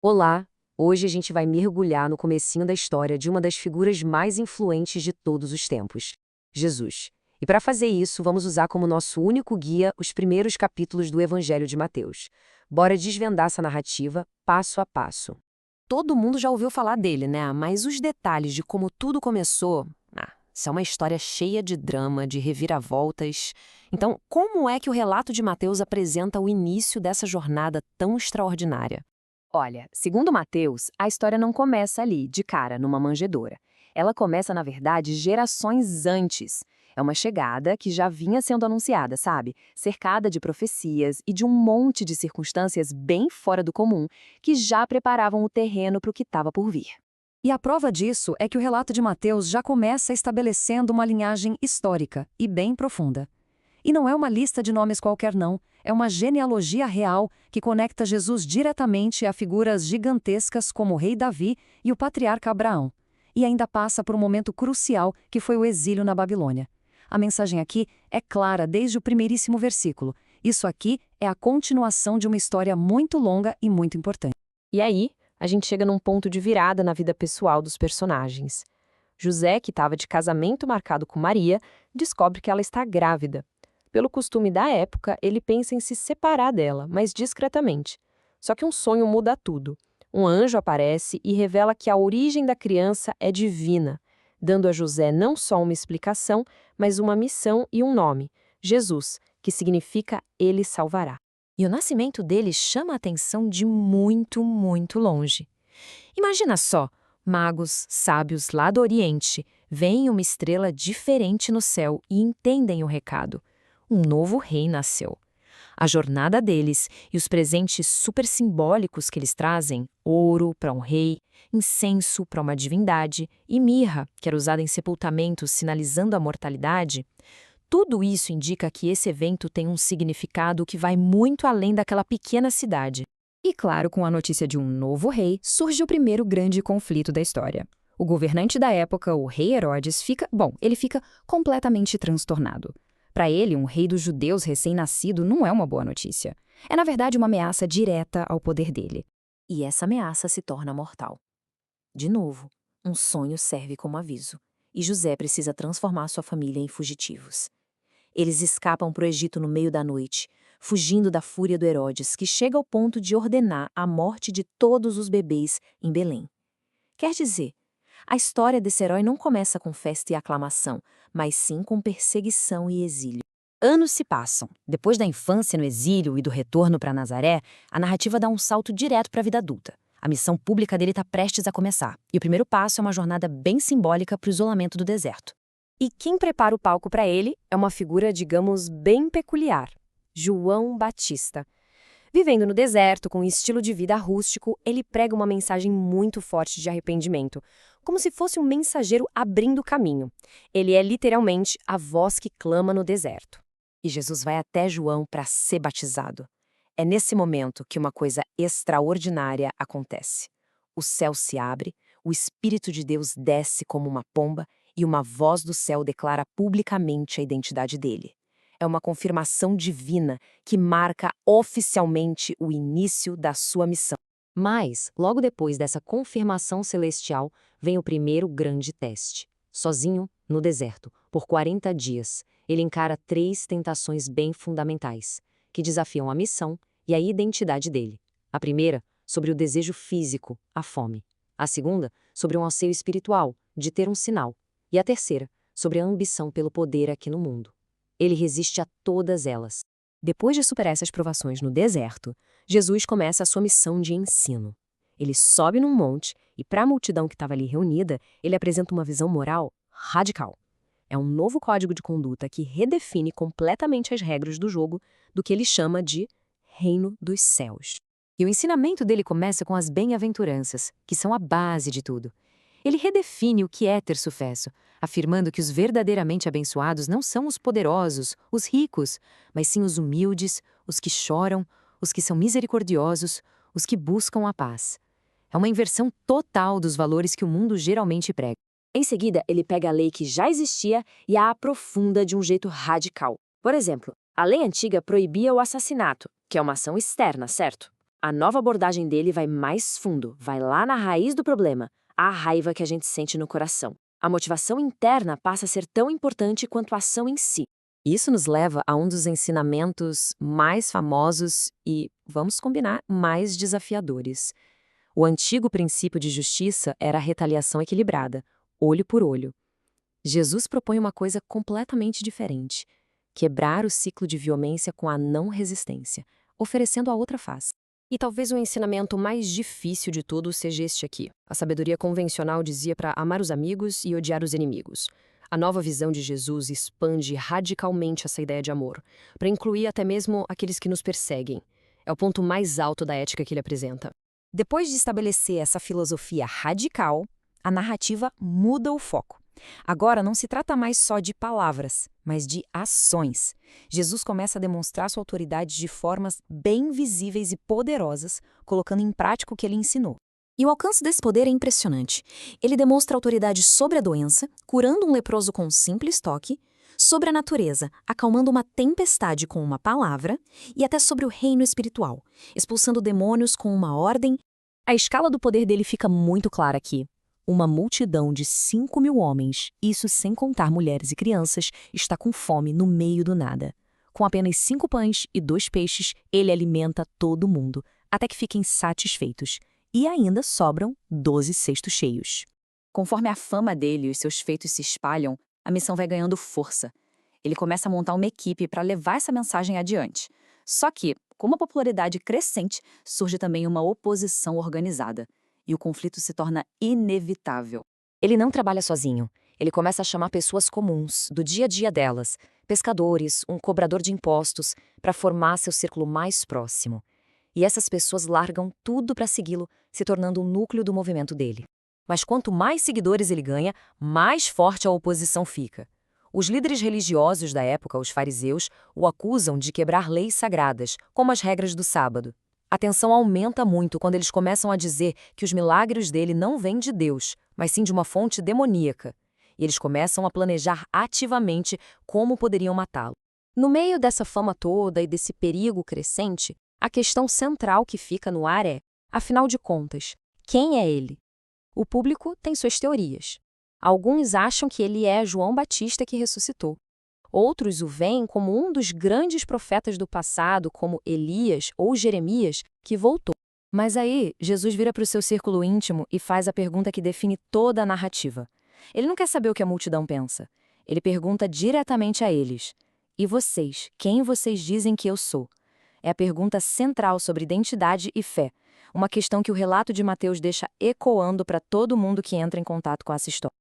Olá! Hoje a gente vai mergulhar no comecinho da história de uma das figuras mais influentes de todos os tempos, Jesus. E para fazer isso, vamos usar como nosso único guia os primeiros capítulos do Evangelho de Mateus. Bora desvendar essa narrativa passo a passo. Todo mundo já ouviu falar dele, né? Mas os detalhes de como tudo começou. Isso é uma história cheia de drama, de reviravoltas. Então, como é que o relato de Mateus apresenta o início dessa jornada tão extraordinária? Olha, segundo Mateus, a história não começa ali, de cara, numa manjedoura. Ela começa, na verdade, gerações antes. É uma chegada que já vinha sendo anunciada, sabe? Cercada de profecias e de um monte de circunstâncias bem fora do comum que já preparavam o terreno para o que estava por vir. E a prova disso é que o relato de Mateus já começa estabelecendo uma linhagem histórica e bem profunda. E não é uma lista de nomes qualquer não, é uma genealogia real que conecta Jesus diretamente a figuras gigantescas como o rei Davi e o patriarca Abraão. E ainda passa por um momento crucial que foi o exílio na Babilônia. A mensagem aqui é clara desde o primeiríssimo versículo. Isso aqui é a continuação de uma história muito longa e muito importante. E aí, a gente chega num ponto de virada na vida pessoal dos personagens. José, que estava de casamento marcado com Maria, descobre que ela está grávida. Pelo costume da época, ele pensa em se separar dela, mas discretamente. Só que um sonho muda tudo. Um anjo aparece e revela que a origem da criança é divina, dando a José não só uma explicação, mas uma missão e um nome: Jesus, que significa Ele salvará. E o nascimento dele chama a atenção de muito, muito longe. Imagina só, magos, sábios lá do Oriente, veem uma estrela diferente no céu e entendem o recado. Um novo rei nasceu. A jornada deles e os presentes super simbólicos que eles trazem, ouro para um rei, incenso para uma divindade e mirra, que era usada em sepultamentos sinalizando a mortalidade, tudo isso indica que esse evento tem um significado que vai muito além daquela pequena cidade. E claro, com a notícia de um novo rei, surge o primeiro grande conflito da história. O governante da época, o rei Herodes, ele fica completamente transtornado. Para ele, um rei dos judeus recém-nascido não é uma boa notícia. É, na verdade, uma ameaça direta ao poder dele. E essa ameaça se torna mortal. De novo, um sonho serve como aviso, e José precisa transformar sua família em fugitivos. Eles escapam para o Egito no meio da noite, fugindo da fúria do Herodes, que chega ao ponto de ordenar a morte de todos os bebês em Belém. Quer dizer, a história desse herói não começa com festa e aclamação, mas sim com perseguição e exílio. Anos se passam. Depois da infância no exílio e do retorno para Nazaré, a narrativa dá um salto direto para a vida adulta. A missão pública dele está prestes a começar, e o primeiro passo é uma jornada bem simbólica para o isolamento do deserto. E quem prepara o palco para ele é uma figura, digamos, bem peculiar: João Batista. Vivendo no deserto, com um estilo de vida rústico, ele prega uma mensagem muito forte de arrependimento, como se fosse um mensageiro abrindo caminho. Ele é literalmente a voz que clama no deserto. E Jesus vai até João para ser batizado. É nesse momento que uma coisa extraordinária acontece. O céu se abre, o Espírito de Deus desce como uma pomba e uma voz do céu declara publicamente a identidade dele. É uma confirmação divina que marca oficialmente o início da sua missão. Mas, logo depois dessa confirmação celestial, vem o primeiro grande teste. Sozinho, no deserto, por 40 dias, ele encara 3 tentações bem fundamentais, que desafiam a missão e a identidade dele. A primeira, sobre o desejo físico, a fome. A segunda, sobre um anseio espiritual, de ter um sinal. E a terceira, sobre a ambição pelo poder aqui no mundo. Ele resiste a todas elas. Depois de superar essas provações no deserto, Jesus começa a sua missão de ensino. Ele sobe num monte e, para a multidão que estava ali reunida, ele apresenta uma visão moral radical. É um novo código de conduta que redefine completamente as regras do jogo do que ele chama de Reino dos Céus. E o ensinamento dele começa com as bem-aventuranças, que são a base de tudo. Ele redefine o que é ter sucesso, afirmando que os verdadeiramente abençoados não são os poderosos, os ricos, mas sim os humildes, os que choram, os que são misericordiosos, os que buscam a paz. É uma inversão total dos valores que o mundo geralmente prega. Em seguida, ele pega a lei que já existia e a aprofunda de um jeito radical. Por exemplo, a lei antiga proibia o assassinato, que é uma ação externa, certo? A nova abordagem dele vai mais fundo, vai lá na raiz do problema, a raiva que a gente sente no coração. A motivação interna passa a ser tão importante quanto a ação em si. Isso nos leva a um dos ensinamentos mais famosos e, vamos combinar, mais desafiadores. O antigo princípio de justiça era a retaliação equilibrada, olho por olho. Jesus propõe uma coisa completamente diferente: quebrar o ciclo de violência com a não resistência, oferecendo a outra face. E talvez o ensinamento mais difícil de todos seja este aqui. A sabedoria convencional dizia para amar os amigos e odiar os inimigos. A nova visão de Jesus expande radicalmente essa ideia de amor, para incluir até mesmo aqueles que nos perseguem. É o ponto mais alto da ética que ele apresenta. Depois de estabelecer essa filosofia radical, a narrativa muda o foco. Agora não se trata mais só de palavras, mas de ações. Jesus começa a demonstrar sua autoridade de formas bem visíveis e poderosas, colocando em prática o que ele ensinou. E o alcance desse poder é impressionante. Ele demonstra autoridade sobre a doença, curando um leproso com um simples toque, sobre a natureza, acalmando uma tempestade com uma palavra, e até sobre o reino espiritual, expulsando demônios com uma ordem. A escala do poder dele fica muito clara aqui. Uma multidão de 5.000 homens, isso sem contar mulheres e crianças, está com fome no meio do nada. Com apenas 5 pães e 2 peixes, ele alimenta todo mundo, até que fiquem satisfeitos. E ainda sobram 12 cestos cheios. Conforme a fama dele e os seus feitos se espalham, a missão vai ganhando força. Ele começa a montar uma equipe para levar essa mensagem adiante. Só que, com uma popularidade crescente, surge também uma oposição organizada. E o conflito se torna inevitável. Ele não trabalha sozinho. Ele começa a chamar pessoas comuns, do dia a dia delas, pescadores, um cobrador de impostos, para formar seu círculo mais próximo. E essas pessoas largam tudo para segui-lo, se tornando o núcleo do movimento dele. Mas quanto mais seguidores ele ganha, mais forte a oposição fica. Os líderes religiosos da época, os fariseus, o acusam de quebrar leis sagradas, como as regras do sábado. A tensão aumenta muito quando eles começam a dizer que os milagres dele não vêm de Deus, mas sim de uma fonte demoníaca. E eles começam a planejar ativamente como poderiam matá-lo. No meio dessa fama toda e desse perigo crescente, a questão central que fica no ar é, afinal de contas, quem é ele? O público tem suas teorias. Alguns acham que ele é João Batista que ressuscitou. Outros o veem como um dos grandes profetas do passado, como Elias ou Jeremias, que voltou. Mas aí, Jesus vira para o seu círculo íntimo e faz a pergunta que define toda a narrativa. Ele não quer saber o que a multidão pensa. Ele pergunta diretamente a eles: e vocês, quem vocês dizem que eu sou? É a pergunta central sobre identidade e fé, uma questão que o relato de Mateus deixa ecoando para todo mundo que entra em contato com essa história.